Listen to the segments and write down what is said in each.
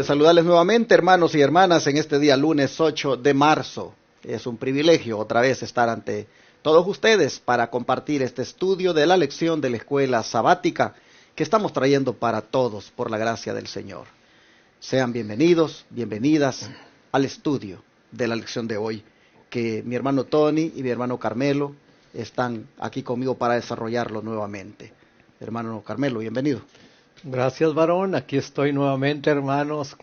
de saludarles nuevamente, hermanos y hermanas, en este día lunes 8 de marzo. Es un privilegio otra vez estar ante todos ustedes para compartir este estudio de la lección de la escuela sabática que estamos trayendo para todos por la gracia del Señor. Sean bienvenidos, bienvenidas al estudio de la lección de hoy, que mi hermano Tony y mi hermano Carmelo están aquí conmigo para desarrollarlo nuevamente. Hermano Carmelo, bienvenido. Gracias, varón. Aquí estoy nuevamente, hermanos.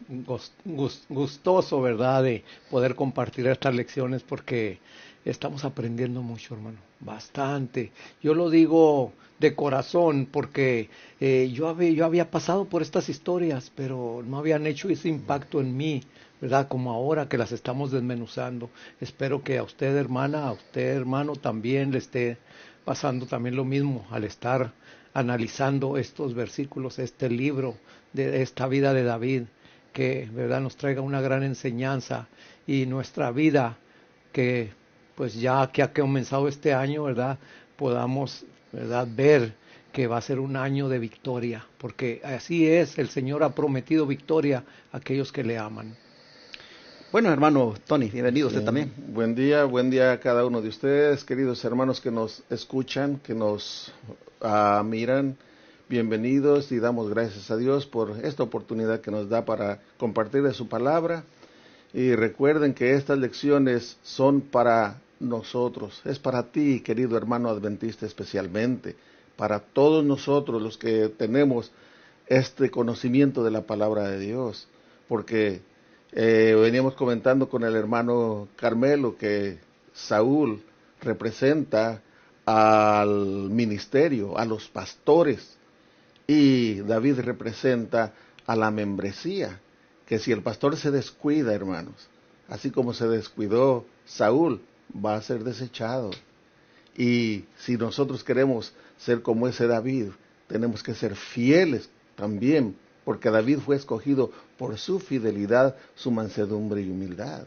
Gustoso, ¿verdad?, de poder compartir estas lecciones porque estamos aprendiendo mucho, hermano. Bastante. Yo lo digo de corazón porque yo había pasado por estas historias, pero no habían hecho ese impacto en mí, ¿verdad?, como ahora que las estamos desmenuzando. Espero que a usted, hermana, a usted, hermano, también le esté pasando también lo mismo al estar analizando estos versículos, este libro de esta vida de David, que, ¿verdad?, nos traiga una gran enseñanza, y nuestra vida, que pues ya que ha comenzado este año, ¿verdad?, podamos, ¿verdad?, ver que va a ser un año de victoria, porque así es, el Señor ha prometido victoria a aquellos que le aman. Bueno, hermano Tony, bienvenido usted también. Buen día a cada uno de ustedes, queridos hermanos que nos escuchan, que nos miran. Bienvenidos y damos gracias a Dios por esta oportunidad que nos da para compartir de su palabra. Y recuerden que estas lecciones son para nosotros, es para ti, querido hermano adventista, especialmente, para todos nosotros los que tenemos este conocimiento de la palabra de Dios, porque veníamos comentando con el hermano Carmelo que Saúl representa al ministerio, a los pastores, y David representa a la membresía, que si el pastor se descuida, hermanos, así como se descuidó Saúl, va a ser desechado. Y si nosotros queremos ser como ese David, tenemos que ser fieles también, porque David fue escogido por su fidelidad, su mansedumbre y humildad.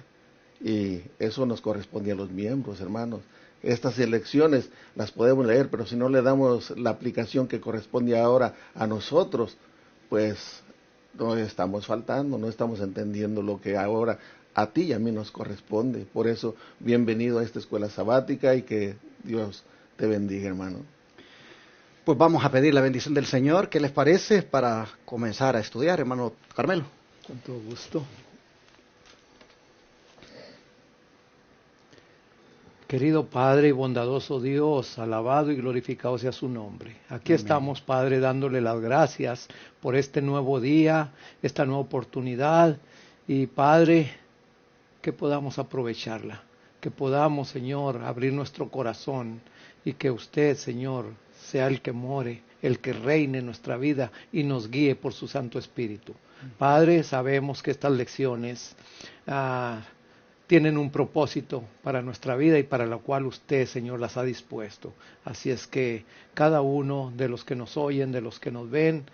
Y eso nos corresponde a los miembros, hermanos. Estas elecciones las podemos leer, pero si no le damos la aplicación que corresponde ahora a nosotros, pues no estamos faltando, no estamos entendiendo lo que ahora a ti y a mí nos corresponde. Por eso, bienvenido a esta escuela sabática y que Dios te bendiga, hermano. Pues vamos a pedir la bendición del Señor. ¿Qué les parece para comenzar a estudiar, hermano Carmelo? Con todo gusto. Querido Padre y bondadoso Dios, alabado y glorificado sea su nombre. Aquí Amén. Estamos, Padre, dándole las gracias por este nuevo día, esta nueva oportunidad, y Padre, que podamos aprovecharla, que podamos, Señor, abrir nuestro corazón, y que usted, Señor, sea el que more, el que reine en nuestra vida y nos guíe por su Santo Espíritu. Padre, sabemos que estas lecciones tienen un propósito para nuestra vida y para la cual usted, Señor, las ha dispuesto. Así es que cada uno de los que nos oyen, de los que nos ven,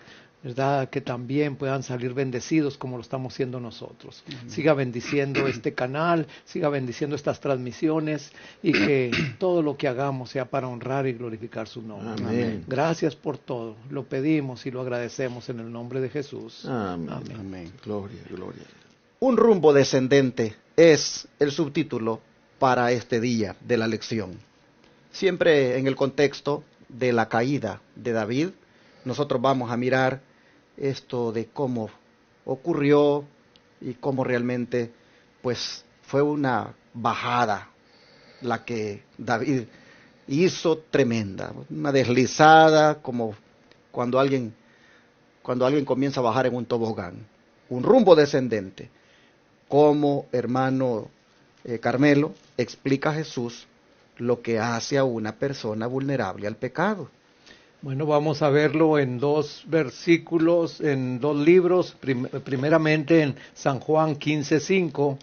¿verdad?, que también puedan salir bendecidos como lo estamos haciendo nosotros. Siga bendiciendo este canal, siga bendiciendo estas transmisiones, y que todo lo que hagamos sea para honrar y glorificar su nombre. Amén. Gracias por todo. Lo pedimos y lo agradecemos en el nombre de Jesús. Amén. Amén. Amén. Gloria, gloria. Un rumbo descendente es el subtítulo para este día de la lección. Siempre en el contexto de la caída de David, nosotros vamos a mirar esto de cómo ocurrió y cómo realmente pues fue una bajada la que David hizo, tremenda, una deslizada, como cuando alguien comienza a bajar en un tobogán, un rumbo descendente. Como hermano Carmelo explica a Jesús lo que hace a una persona vulnerable al pecado. Bueno, vamos a verlo en dos versículos, en dos libros, primeramente en San Juan 15:5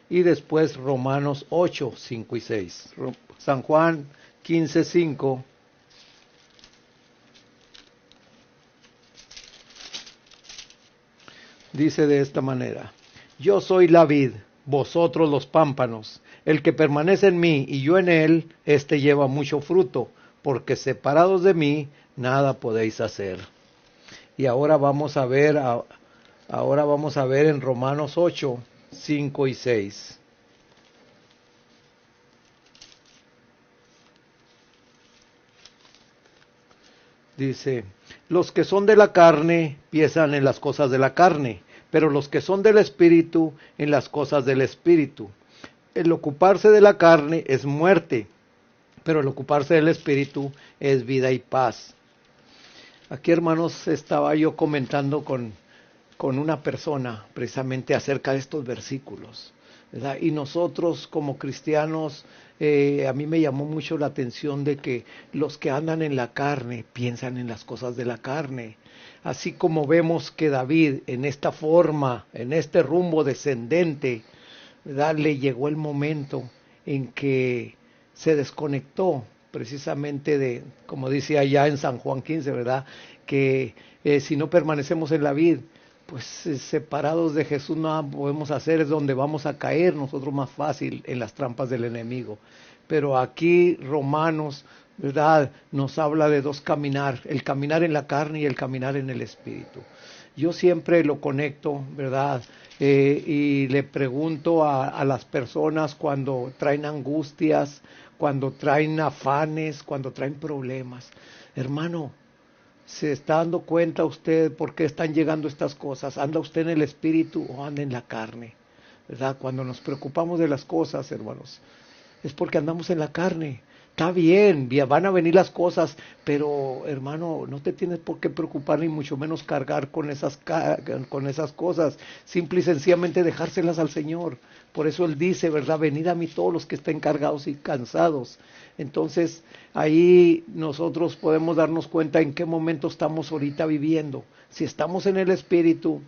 y después Romanos 8:5 y 6. San Juan 15:5. Dice de esta manera: Yo soy la vid, vosotros los pámpanos. El que permanece en mí y yo en él, éste lleva mucho fruto, porque separados de mí, nada podéis hacer. Y ahora vamos a ver Ahora vamos a ver en Romanos 8, 5 y 6. Dice, los que son de la carne piensan en las cosas de la carne, pero los que son del Espíritu en las cosas del Espíritu. El ocuparse de la carne es muerte, pero el ocuparse del Espíritu es vida y paz. Aquí, hermanos, estaba yo comentando con una persona precisamente acerca de estos versículos, ¿verdad? Y nosotros como cristianos, a mí me llamó mucho la atención de que los que andan en la carne piensan en las cosas de la carne. Así como vemos que David en esta forma, en este rumbo descendente, ¿verdad? Le llegó el momento en que se desconectó precisamente de, como dice allá en San Juan 15, ¿verdad? Que si no permanecemos en la vid, pues separados de Jesús no podemos hacer, es donde vamos a caer nosotros más fácil en las trampas del enemigo. Pero aquí Romanos, ¿verdad? Nos habla de dos caminar, el caminar en la carne y el caminar en el espíritu. Yo siempre lo conecto, ¿verdad? Y le pregunto a las personas cuando traen angustias, cuando traen afanes, cuando traen problemas. Hermano, ¿se está dando cuenta usted por qué están llegando estas cosas? ¿Anda usted en el espíritu o anda en la carne? ¿Verdad? Cuando nos preocupamos de las cosas, hermanos, es porque andamos en la carne. Está bien, van a venir las cosas, pero hermano, no te tienes por qué preocupar ni mucho menos cargar con esas cosas. Simple y sencillamente dejárselas al Señor. Por eso Él dice, ¿verdad? Venid a mí todos los que estén cargados y cansados. Entonces, ahí nosotros podemos darnos cuenta en qué momento estamos ahorita viviendo. Si estamos en el Espíritu,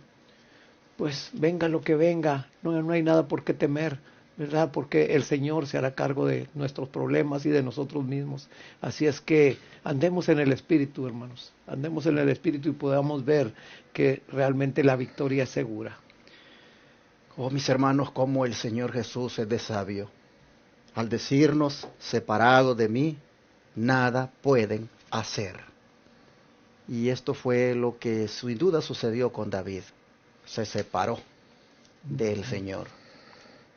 pues venga lo que venga, no hay nada por qué temer, ¿verdad? Porque el Señor se hará cargo de nuestros problemas y de nosotros mismos. Así es que andemos en el Espíritu, hermanos. Andemos en el Espíritu y podamos ver que realmente la victoria es segura. Oh, mis hermanos, cómo el Señor Jesús es de sabio. Al decirnos, separado de mí, nada pueden hacer. Y esto fue lo que sin duda sucedió con David. Se separó del Señor.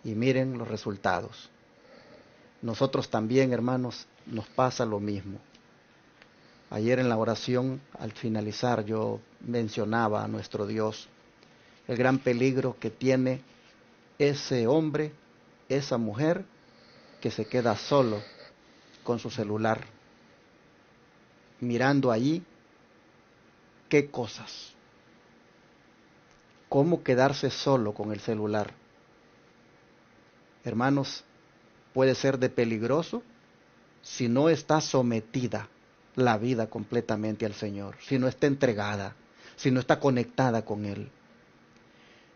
Y miren los resultados. Nosotros también, hermanos, nos pasa lo mismo. Ayer en la oración, al finalizar, yo mencionaba a nuestro Dios el gran peligro que tiene ese hombre, esa mujer, que se queda solo con su celular, mirando allí qué cosas. ¿Cómo quedarse solo con el celular? Hermanos, puede ser de peligroso si no está sometida la vida completamente al Señor, si no está entregada, si no está conectada con Él.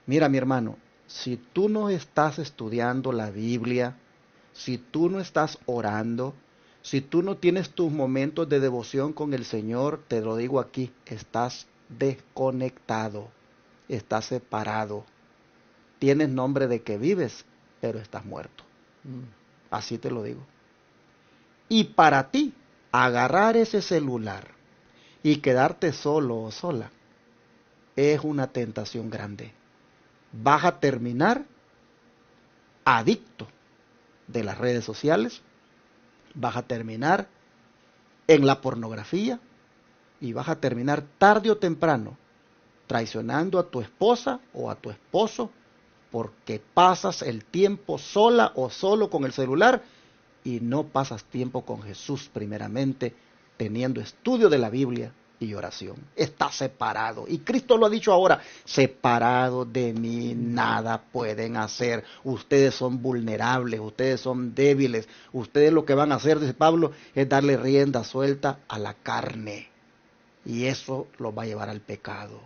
Mira, mi hermano, si tú no estás estudiando la Biblia, si tú no estás orando, si tú no tienes tus momentos de devoción con el Señor, te lo digo aquí, estás desconectado, estás separado. Tienes nombre de que vives, pero estás muerto. Así te lo digo. Y para ti, agarrar ese celular y quedarte solo o sola es una tentación grande. Vas a terminar adicto de las redes sociales, vas a terminar en la pornografía y vas a terminar tarde o temprano traicionando a tu esposa o a tu esposo porque pasas el tiempo sola o solo con el celular y no pasas tiempo con Jesús primeramente, teniendo estudio de la Biblia y oración. Está separado. Y Cristo lo ha dicho ahora, separado de mí nada pueden hacer. Ustedes son vulnerables, ustedes son débiles. Ustedes lo que van a hacer, dice Pablo, es darle rienda suelta a la carne. Y eso los va a llevar al pecado.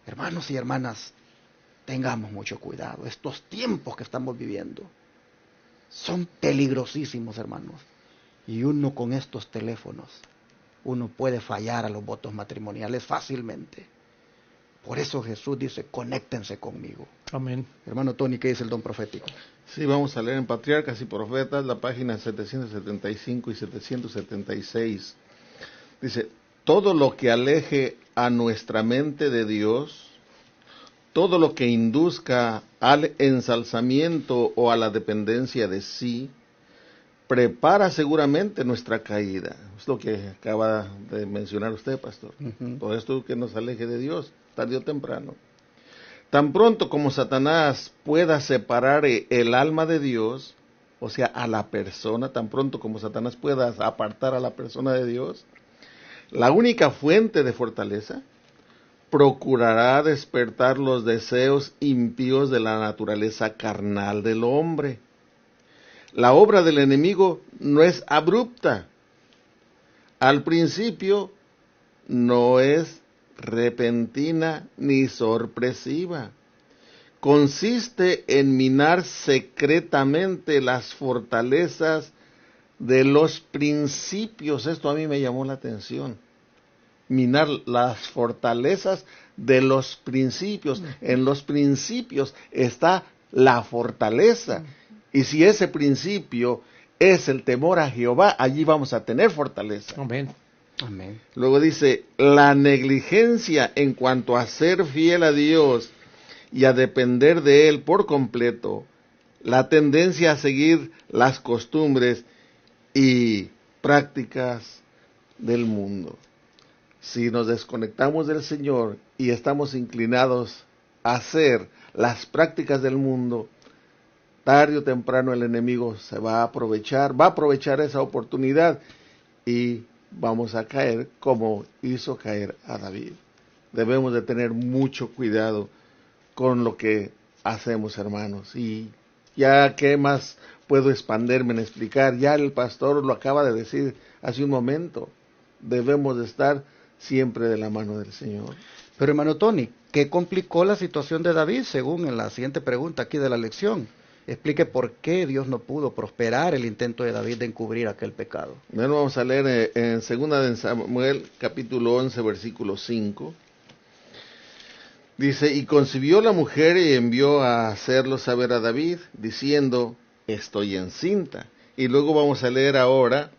Hermanos y hermanas, tengamos mucho cuidado. Estos tiempos que estamos viviendo son peligrosísimos, hermanos. Y uno con estos teléfonos, uno puede fallar a los votos matrimoniales fácilmente. Por eso Jesús dice, conéctense conmigo. Amén. Hermano Tony, ¿qué dice el don profético? Sí, vamos a leer en Patriarcas y Profetas, la página 775 y 776. Dice, todo lo que aleje a nuestra mente de Dios, todo lo que induzca al ensalzamiento o a la dependencia de sí, prepara seguramente nuestra caída. Es lo que acaba de mencionar usted, pastor. Todo esto que nos aleje de Dios, tarde o temprano. Tan pronto como Satanás pueda separar el alma de Dios, o sea, a la persona, tan pronto como Satanás pueda apartar a la persona de Dios, la única fuente de fortaleza procurará despertar los deseos impíos de la naturaleza carnal del hombre. La obra del enemigo no es abrupta. Al principio no es repentina ni sorpresiva. Consiste en minar secretamente las fortalezas de los principios. Esto a mí me llamó la atención. Minar las fortalezas de los principios. En los principios está la fortaleza. Y si ese principio es el temor a Jehová, allí vamos a tener fortaleza. Amén. Amén. Luego dice, la negligencia en cuanto a ser fiel a Dios y a depender de Él por completo, la tendencia a seguir las costumbres y prácticas del mundo. Si nos desconectamos del Señor y estamos inclinados a hacer las prácticas del mundo, tarde o temprano el enemigo se va a aprovechar esa oportunidad y vamos a caer como hizo caer a David. Debemos de tener mucho cuidado con lo que hacemos, hermanos. Y ya, ¿qué más puedo expanderme en explicar? Ya el pastor lo acaba de decir hace un momento. Debemos de estar siempre de la mano del Señor. Pero hermano Tony, ¿qué complicó la situación de David según en la siguiente pregunta aquí de la lección? Explique por qué Dios no pudo prosperar el intento de David de encubrir aquel pecado. Bueno, vamos a leer en 2 de Samuel, capítulo 11, versículo 5. Dice, y concibió la mujer y envió a hacerlo saber a David, diciendo, estoy encinta. Y luego vamos a leer ahora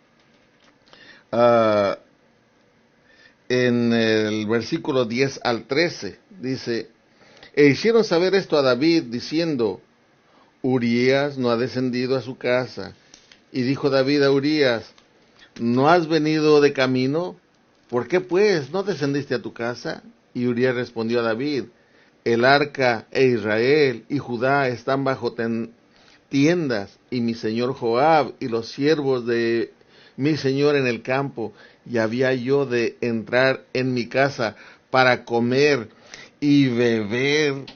en el versículo 10 al 13. Dice, e hicieron saber esto a David, diciendo, Urías no ha descendido a su casa. Y dijo David a Urías, ¿no has venido de camino? ¿Por qué pues no descendiste a tu casa? Y Urías respondió a David, el arca e Israel y Judá están bajo tiendas, y mi señor Joab y los siervos de mi señor en el campo, y había yo de entrar en mi casa para comer y beber,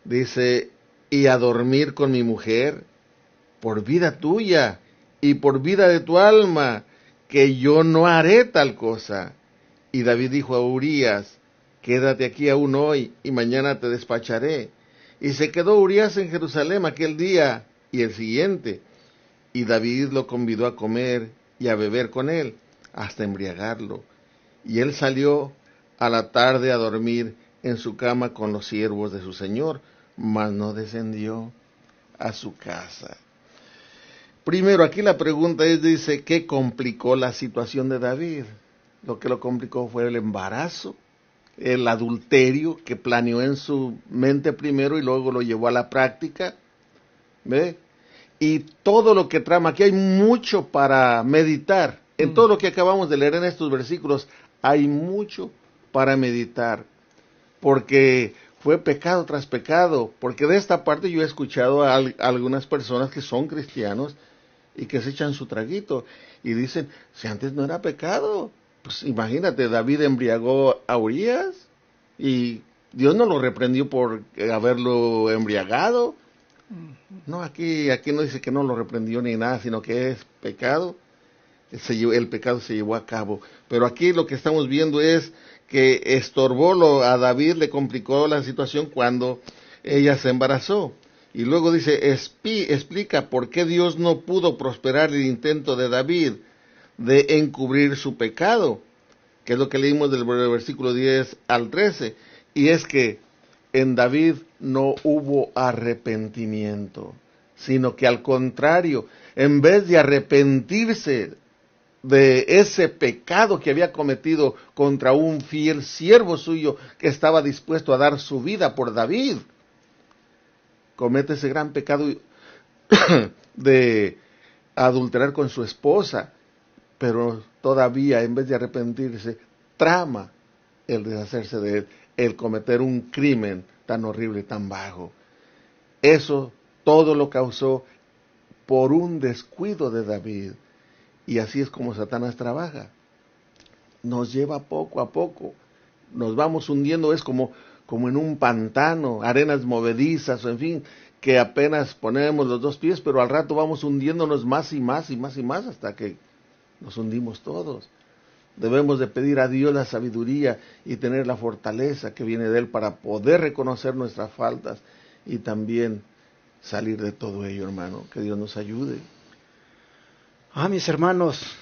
dice, y a dormir con mi mujer, por vida tuya y por vida de tu alma, que yo no haré tal cosa. Y David dijo a Urías, quédate aquí aún hoy, y mañana te despacharé. Y se quedó Urías en Jerusalén aquel día y el siguiente, y David lo convidó a comer y a beber con él, hasta embriagarlo. Y él salió a la tarde a dormir en su cama con los siervos de su señor, mas no descendió a su casa. Primero, aquí la pregunta es, dice, ¿qué complicó la situación de David? Lo que lo complicó fue el embarazo, el adulterio que planeó en su mente primero y luego lo llevó a la práctica, ¿ve? Y todo lo que trama, aquí hay mucho para meditar. En todo lo que acabamos de leer en estos versículos, hay mucho para meditar, porque fue pecado tras pecado, porque de esta parte yo he escuchado a algunas personas que son cristianos y que se echan su traguito y dicen, si antes no era pecado, pues imagínate, David embriagó a Urías y Dios no lo reprendió por haberlo embriagado. No, aquí no dice que no lo reprendió ni nada, sino que es pecado. El pecado se llevó a cabo. Pero aquí lo que estamos viendo es que estorbó a David, le complicó la situación cuando ella se embarazó. Y luego dice, explica por qué Dios no pudo prosperar el intento de David de encubrir su pecado, que es lo que leímos del versículo 10 al 13. Y es que en David no hubo arrepentimiento, sino que al contrario, en vez de arrepentirse de ese pecado que había cometido contra un fiel siervo suyo que estaba dispuesto a dar su vida por David. Comete ese gran pecado de adulterar con su esposa, pero todavía en vez de arrepentirse, trama el deshacerse de él, el cometer un crimen tan horrible, tan bajo. Eso todo lo causó por un descuido de David. Y así es como Satanás trabaja. Nos lleva poco a poco. Nos vamos hundiendo, es como en un pantano, arenas movedizas, en fin, que apenas ponemos los dos pies, pero al rato vamos hundiéndonos más y más y más y más hasta que nos hundimos todos. Debemos de pedir a Dios la sabiduría y tener la fortaleza que viene de Él para poder reconocer nuestras faltas y también salir de todo ello, hermano. Que Dios nos ayude. Mis hermanos,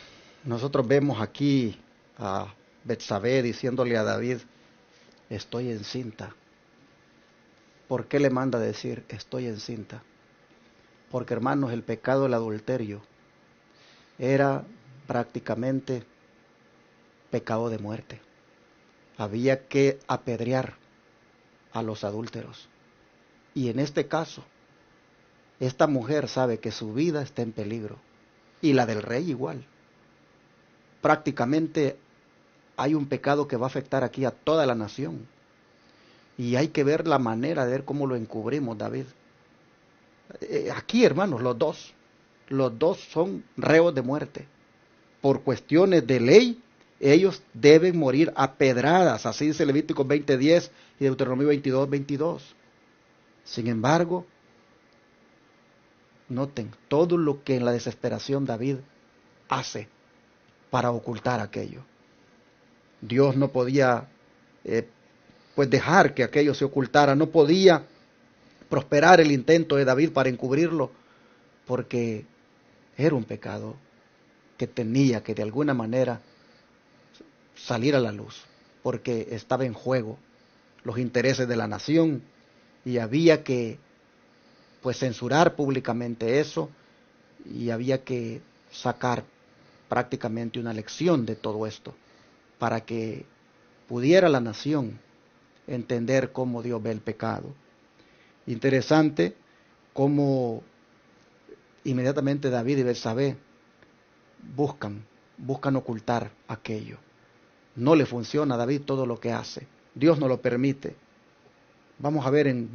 nosotros vemos aquí a Betsabé diciéndole a David, estoy encinta. ¿Por qué le manda decir, estoy encinta? Porque, hermanos, el pecado del adulterio era prácticamente pecado de muerte. Había que apedrear a los adúlteros. Y en este caso, esta mujer sabe que su vida está en peligro. Y la del rey igual. Prácticamente hay un pecado que va a afectar aquí a toda la nación. Y hay que ver la manera de ver cómo lo encubrimos, David. Aquí, hermanos, los dos son reos de muerte. Por cuestiones de ley, ellos deben morir a pedradas, así dice Levítico 20:10 y Deuteronomio 22:22. Sin embargo, noten todo lo que en la desesperación David hace para ocultar aquello. Dios no podía pues dejar que aquello se ocultara, no podía prosperar el intento de David para encubrirlo, porque era un pecado que tenía que de alguna manera salir a la luz, porque estaba en juego los intereses de la nación y había que pues censurar públicamente eso y había que sacar prácticamente una lección de todo esto para que pudiera la nación entender cómo Dios ve el pecado. Interesante cómo inmediatamente David y Betsabé buscan ocultar aquello. No le funciona a David todo lo que hace. Dios no lo permite. Vamos a ver en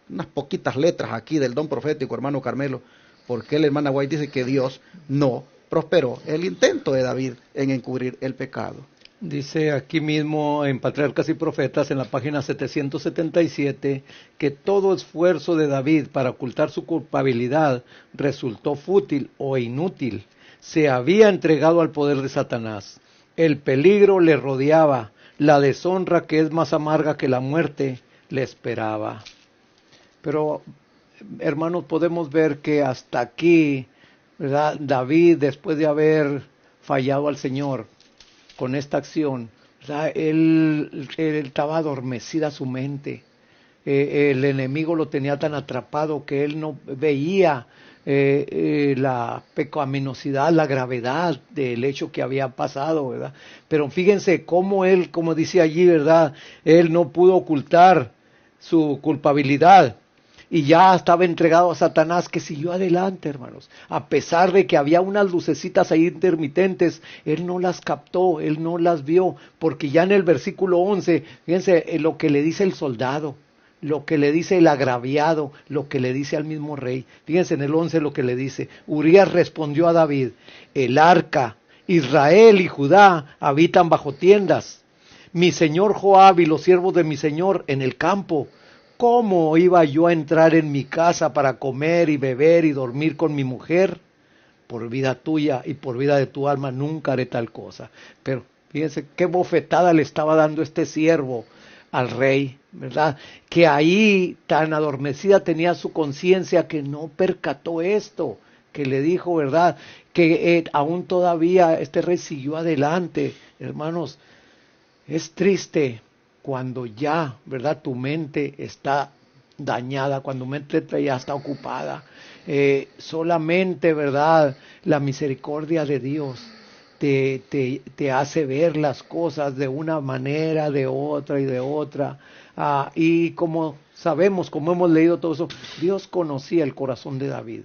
unas poquitas letras aquí del don profético, hermano Carmelo, porque la hermana White dice que Dios no prosperó el intento de David en encubrir el pecado. Dice aquí mismo en Patriarcas y Profetas, en la página 777, que todo esfuerzo de David para ocultar su culpabilidad resultó fútil o inútil. Se había entregado al poder de Satanás. El peligro le rodeaba, la deshonra que es más amarga que la muerte le esperaba. Pero, hermanos, podemos ver que hasta aquí, ¿verdad? David, después de haber fallado al Señor con esta acción, ¿verdad? Él estaba adormecida su mente. El enemigo lo tenía tan atrapado que él no veía la pecaminosidad, la gravedad del hecho que había pasado, ¿verdad? Pero fíjense cómo él, como dice allí, ¿verdad? Él no pudo ocultar su culpabilidad y ya estaba entregado a Satanás, que siguió adelante, hermanos. A pesar de que había unas lucecitas ahí intermitentes, él no las captó, él no las vio, porque ya en el versículo 11, fíjense lo que le dice el soldado, lo que le dice el agraviado, lo que le dice al mismo rey. Fíjense en el 11 lo que le dice. Urías respondió a David, el arca, Israel y Judá habitan bajo tiendas. Mi señor Joab y los siervos de mi señor en el campo. ¿Cómo iba yo a entrar en mi casa para comer y beber y dormir con mi mujer? Por vida tuya y por vida de tu alma nunca haré tal cosa. Pero fíjense qué bofetada le estaba dando este siervo al rey, ¿verdad? Que ahí tan adormecida tenía su conciencia que no percató esto, que le dijo, ¿verdad? Que aún todavía este rey siguió adelante. Hermanos, es triste cuando ya, ¿verdad? Tu mente está dañada, cuando tu mente ya está ocupada. Solamente, ¿verdad? La misericordia de Dios te hace ver las cosas de una manera, de otra y de otra. Y como sabemos, como hemos leído todo eso, Dios conocía el corazón de David,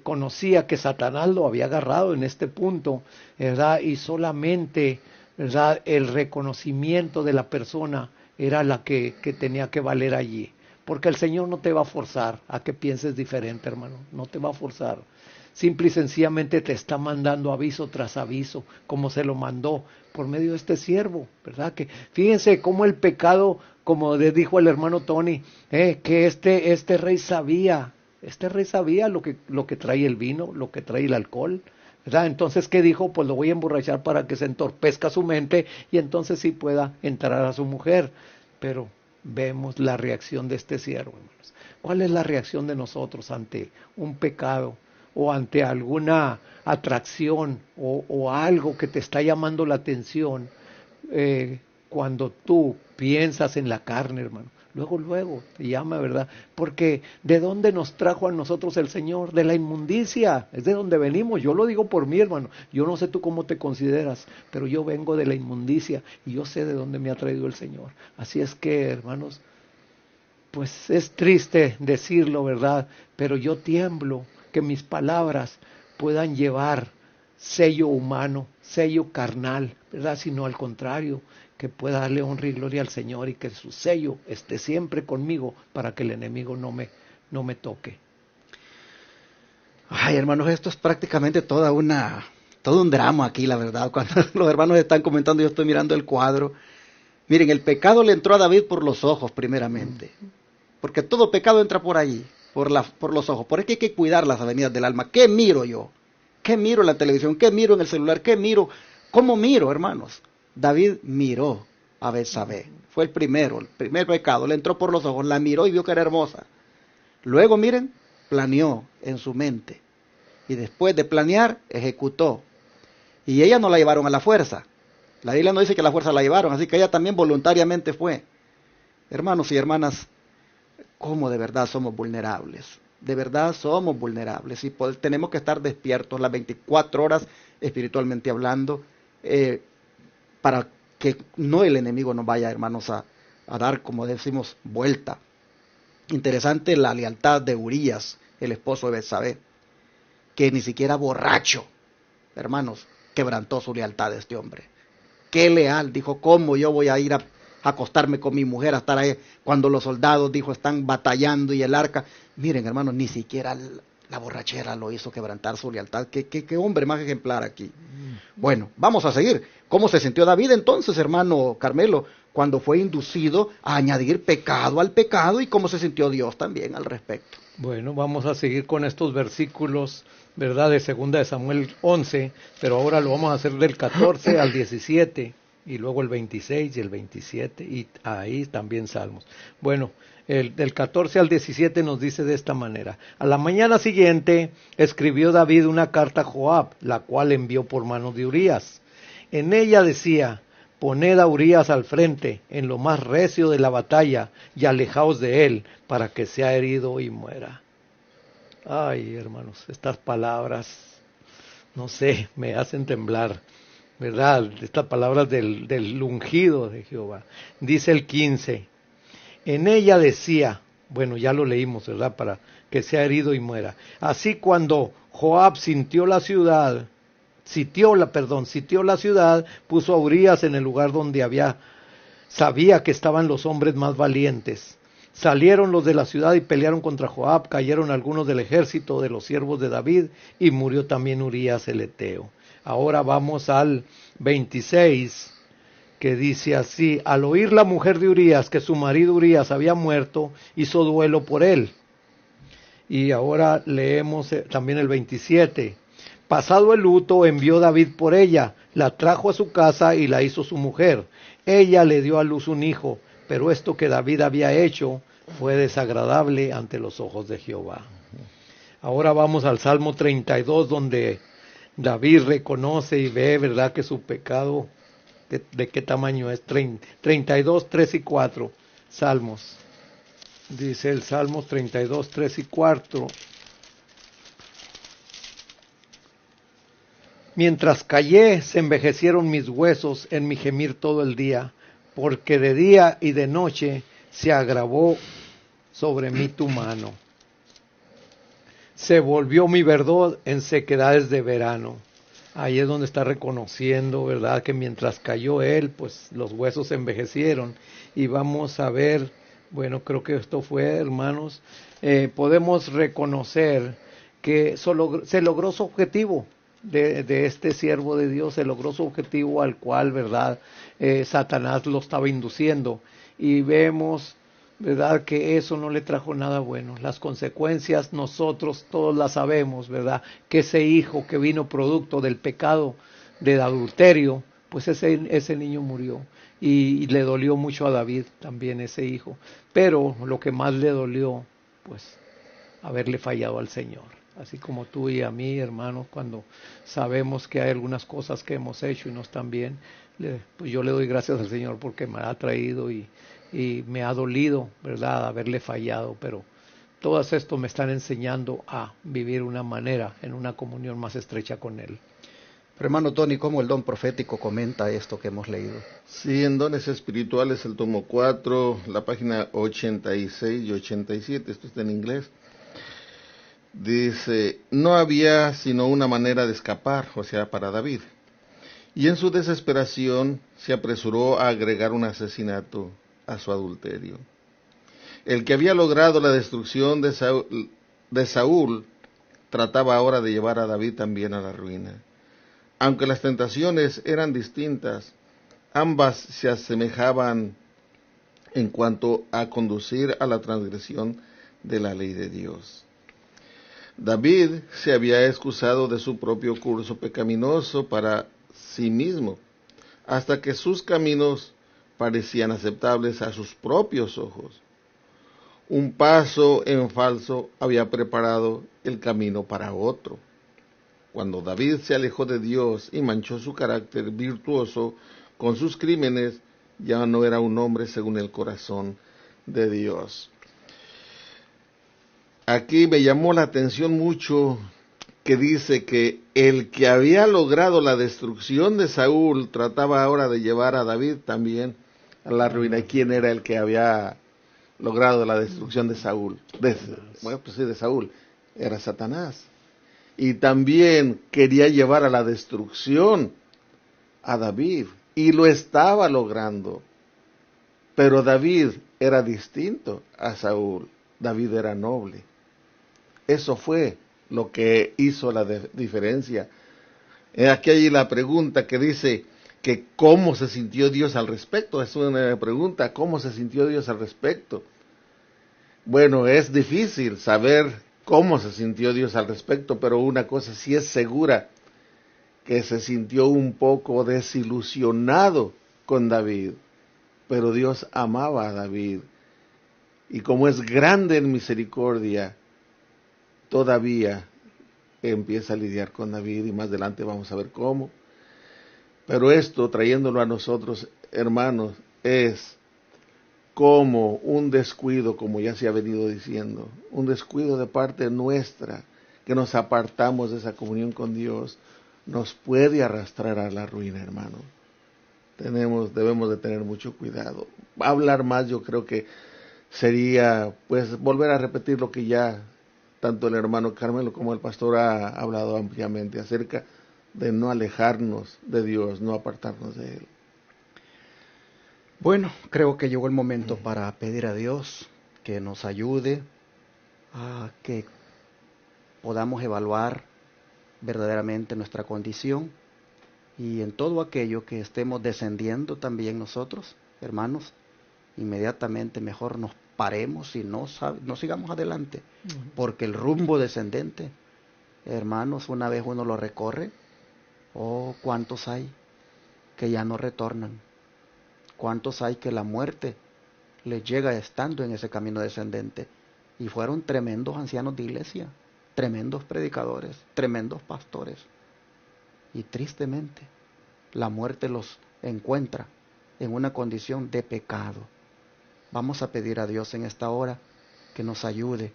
conocía que Satanás lo había agarrado en este punto, ¿verdad? Y solamente, ¿verdad?, el reconocimiento de la persona era la que tenía que valer allí. Porque el Señor no te va a forzar a que pienses diferente, hermano, no te va a forzar. Simple y sencillamente te está mandando aviso tras aviso, como se lo mandó por medio de este siervo, ¿verdad? Que fíjense cómo el pecado, como le dijo el hermano Tony, que este rey sabía lo que trae el vino, lo que trae el alcohol, ¿verdad? Entonces, ¿qué dijo? Pues lo voy a emborrachar para que se entorpezca su mente y entonces sí pueda entrar a su mujer. Pero vemos la reacción de este siervo, hermanos. ¿Cuál es la reacción de nosotros ante un pecado o ante alguna atracción o algo que te está llamando la atención? Cuando tú piensas en la carne, hermano, luego te llama, ¿verdad? Porque ¿de dónde nos trajo a nosotros el Señor? De la inmundicia, es de donde venimos. Yo lo digo por mí, hermano. Yo no sé tú cómo te consideras, pero yo vengo de la inmundicia y yo sé de dónde me ha traído el Señor. Así es que, hermanos, pues es triste decirlo, ¿verdad? Pero yo tiemblo que mis palabras puedan llevar sello humano, sello carnal, ¿verdad? Sino al contrario, que pueda darle honra y gloria al Señor y que su sello esté siempre conmigo para que el enemigo no me toque. Ay, hermanos, esto es prácticamente todo un drama aquí, la verdad. Cuando los hermanos están comentando, yo estoy mirando el cuadro. Miren, el pecado le entró a David por los ojos primeramente, porque todo pecado entra por allí, por los ojos. Por eso hay que cuidar las avenidas del alma. ¿Qué miro yo? ¿Qué miro en la televisión? ¿Qué miro en el celular? ¿Qué miro? ¿Cómo miro, hermanos? David miró a Betsabé. Fue el primer pecado. Le entró por los ojos, la miró y vio que era hermosa. Luego, miren, planeó en su mente. Y después de planear, ejecutó. Y ella no la llevaron a la fuerza. La Biblia no dice que a la fuerza la llevaron, así que ella también voluntariamente fue. Hermanos y hermanas, ¿cómo de verdad somos vulnerables? De verdad somos vulnerables y tenemos que estar despiertos las 24 horas espiritualmente hablando, para que no el enemigo nos vaya, hermanos, a dar, como decimos, vuelta. Interesante la lealtad de Urías, el esposo de Betsabé, que ni siquiera borracho, hermanos, quebrantó su lealtad de este hombre. Qué leal, dijo, ¿cómo yo voy a ir a acostarme con mi mujer, a estar ahí cuando los soldados, dijo, están batallando y el arca? Miren, hermanos, ni siquiera la borrachera lo hizo quebrantar su lealtad. ¿Qué hombre más ejemplar aquí? Bueno, vamos a seguir. ¿Cómo se sintió David entonces, hermano Carmelo, cuando fue inducido a añadir pecado al pecado, y cómo se sintió Dios también al respecto? Bueno, vamos a seguir con estos versículos, ¿verdad?, de 2 de Samuel 11, pero ahora lo vamos a hacer del 14 al 17, y luego el 26 y el 27, y ahí también Salmos. Bueno, del 14 al 17 nos dice de esta manera: a la mañana siguiente escribió David una carta a Joab, la cual envió por mano de Urías. En ella decía: poned a Urías al frente, en lo más recio de la batalla, y alejaos de él, para que sea herido y muera. Ay, hermanos, estas palabras, no sé, me hacen temblar, ¿verdad? Estas palabras del ungido de Jehová. Dice el 15, en ella decía, bueno, ya lo leímos, ¿verdad?, para que sea herido y muera. Así cuando Joab sitió la ciudad, puso a Urías en el lugar donde sabía que estaban los hombres más valientes. Salieron los de la ciudad y pelearon contra Joab, cayeron algunos del ejército de los siervos de David, y murió también Urías el heteo. Ahora vamos al 26, que dice así: al oír la mujer de Urías que su marido Urías había muerto, hizo duelo por él. Y ahora leemos también el 27. Pasado el luto, envió David por ella, la trajo a su casa y la hizo su mujer. Ella le dio a luz un hijo, pero esto que David había hecho fue desagradable ante los ojos de Jehová. Ahora vamos al Salmo 32, donde David reconoce y ve, ¿verdad?, que su pecado, ¿de qué tamaño es? 32, 3 y 4, Salmos. Dice el Salmos 32, 3 y 4. Mientras callé, se envejecieron mis huesos en mi gemir todo el día, porque de día y de noche se agravó sobre mí tu mano. Se volvió mi verdor en sequedades de verano. Ahí es donde está reconociendo, ¿verdad?, que mientras cayó él, pues los huesos se envejecieron. Y vamos a ver, bueno, creo que esto fue, hermanos, podemos reconocer que se logró su objetivo de este siervo de Dios, se logró su objetivo al cual, ¿verdad?, Satanás lo estaba induciendo. Y vemos, ¿verdad?, que eso no le trajo nada bueno. Las consecuencias nosotros todos las sabemos, ¿verdad?, que ese hijo que vino producto del pecado del adulterio, pues ese niño murió. Y le dolió mucho a David también ese hijo. Pero lo que más le dolió, pues, haberle fallado al Señor. Así como tú y a mí, hermanos, cuando sabemos que hay algunas cosas que hemos hecho y no están bien, pues yo le doy gracias al Señor porque me ha traído y me ha dolido, ¿verdad?, haberle fallado, pero todas esto me están enseñando a vivir una manera, en una comunión más estrecha con Él. Pero hermano Tony, ¿cómo el don profético comenta esto que hemos leído? Sí, en Dones Espirituales, el tomo 4, la página 86 y 87, esto está en inglés. Dice, no había sino una manera de escapar, o sea, para David. Y en su desesperación se apresuró a agregar un asesinato a su adulterio. El que había logrado la destrucción de Saúl trataba ahora de llevar a David también a la ruina. Aunque las tentaciones eran distintas, ambas se asemejaban en cuanto a conducir a la transgresión de la ley de Dios. David se había excusado de su propio curso pecaminoso para sí mismo, hasta que sus caminos parecían aceptables a sus propios ojos. Un paso en falso había preparado el camino para otro. Cuando David se alejó de Dios y manchó su carácter virtuoso con sus crímenes, ya no era un hombre según el corazón de Dios. Aquí me llamó la atención mucho que dice que el que había logrado la destrucción de Saúl trataba ahora de llevar a David también a la ruina. ¿Y quién era el que había logrado la destrucción de Saúl? De Saúl. Era Satanás. Y también quería llevar a la destrucción a David. Y lo estaba logrando. Pero David era distinto a Saúl. David era noble. Eso fue lo que hizo la diferencia. Aquí hay la pregunta que dice que cómo se sintió Dios al respecto. Es una pregunta, ¿cómo se sintió Dios al respecto? Bueno, es difícil saber cómo se sintió Dios al respecto, pero una cosa sí es segura, que se sintió un poco desilusionado con David. Pero Dios amaba a David. Y como es grande en misericordia, todavía empieza a lidiar con David y más adelante vamos a ver cómo. Pero esto, trayéndolo a nosotros, hermanos, es como un descuido, como ya se ha venido diciendo, un descuido de parte nuestra, que nos apartamos de esa comunión con Dios, nos puede arrastrar a la ruina, hermano. Debemos de tener mucho cuidado. Hablar más, yo creo que sería, pues, volver a repetir lo que ya tanto el hermano Carmelo como el pastor ha hablado ampliamente acerca de no alejarnos de Dios, no apartarnos de Él. Bueno, creo que llegó el momento para pedir a Dios que nos ayude a que podamos evaluar verdaderamente nuestra condición y en todo aquello que estemos descendiendo también nosotros, hermanos, inmediatamente mejor nos paremos y no sigamos adelante, porque el rumbo descendente, hermanos, una vez uno lo recorre, oh, ¿cuántos hay que ya no retornan? ¿Cuántos hay que la muerte les llega estando en ese camino descendente? Y fueron tremendos ancianos de iglesia, tremendos predicadores, tremendos pastores. Y tristemente, la muerte los encuentra en una condición de pecado. Vamos a pedir a Dios en esta hora que nos ayude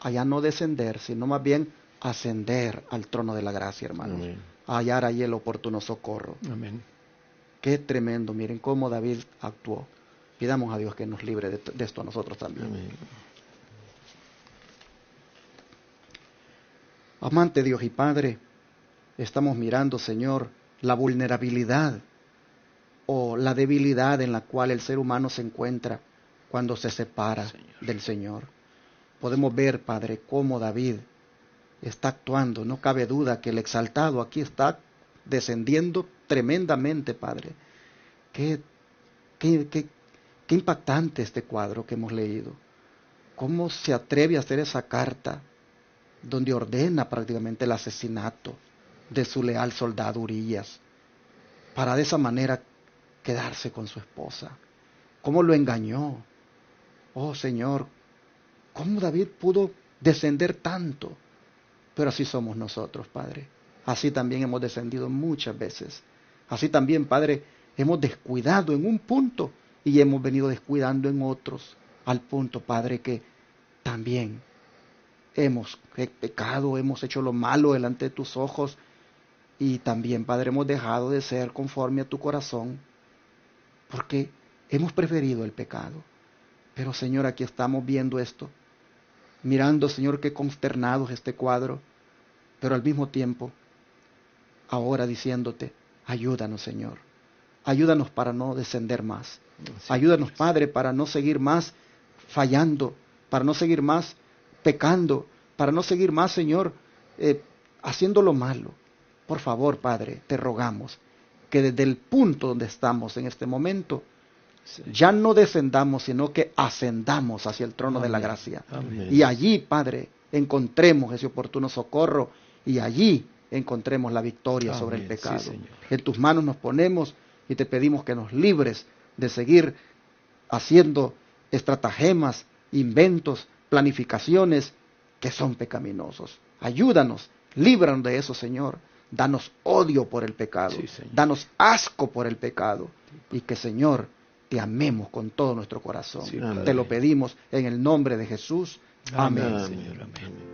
a ya no descender, sino más bien ascender al trono de la gracia, hermanos. Amén. a hallar ahí el oportuno socorro. Amén. Qué tremendo, miren cómo David actuó. Pidamos a Dios que nos libre de esto a nosotros también. Amén. Amante Dios y Padre, estamos mirando, Señor, la vulnerabilidad o la debilidad en la cual el ser humano se encuentra cuando se separa del Señor. Podemos ver, Padre, cómo David está actuando. No cabe duda que el exaltado aquí está descendiendo tremendamente, Padre. Qué impactante este cuadro que hemos leído. ¿Cómo se atreve a hacer esa carta donde ordena prácticamente el asesinato de su leal soldado Urías, para de esa manera quedarse con su esposa? ¿Cómo lo engañó? Oh Señor, ¿cómo David pudo descender tanto? Pero así somos nosotros, Padre. Así también hemos descendido muchas veces. Así también, Padre, hemos descuidado en un punto y hemos venido descuidando en otros, al punto, Padre, que también hemos pecado, hemos hecho lo malo delante de tus ojos y también, Padre, hemos dejado de ser conforme a tu corazón porque hemos preferido el pecado. Pero, Señor, aquí estamos viendo esto, mirando, Señor, qué consternados este cuadro, pero al mismo tiempo, ahora diciéndote, ayúdanos, Señor, ayúdanos para no descender más, ayúdanos, Padre, para no seguir más fallando, para no seguir más pecando, para no seguir más, Señor, haciendo lo malo. Por favor, Padre, te rogamos que desde el punto donde estamos en este momento, ya no descendamos, sino que ascendamos hacia el trono de la gracia. Amén. Y allí, Padre, encontremos ese oportuno socorro y allí encontremos la victoria sobre el pecado. Sí, Señor. En tus manos nos ponemos y te pedimos que nos libres de seguir haciendo estratagemas, inventos, planificaciones que son pecaminosos. Ayúdanos, líbranos de eso, Señor. Danos odio por el pecado, Sí, Señor. danos asco por el pecado y que, Señor, te amemos con todo nuestro corazón. Sí, te lo pedimos en el nombre de Jesús. Amén. Amén, Señor. Amén.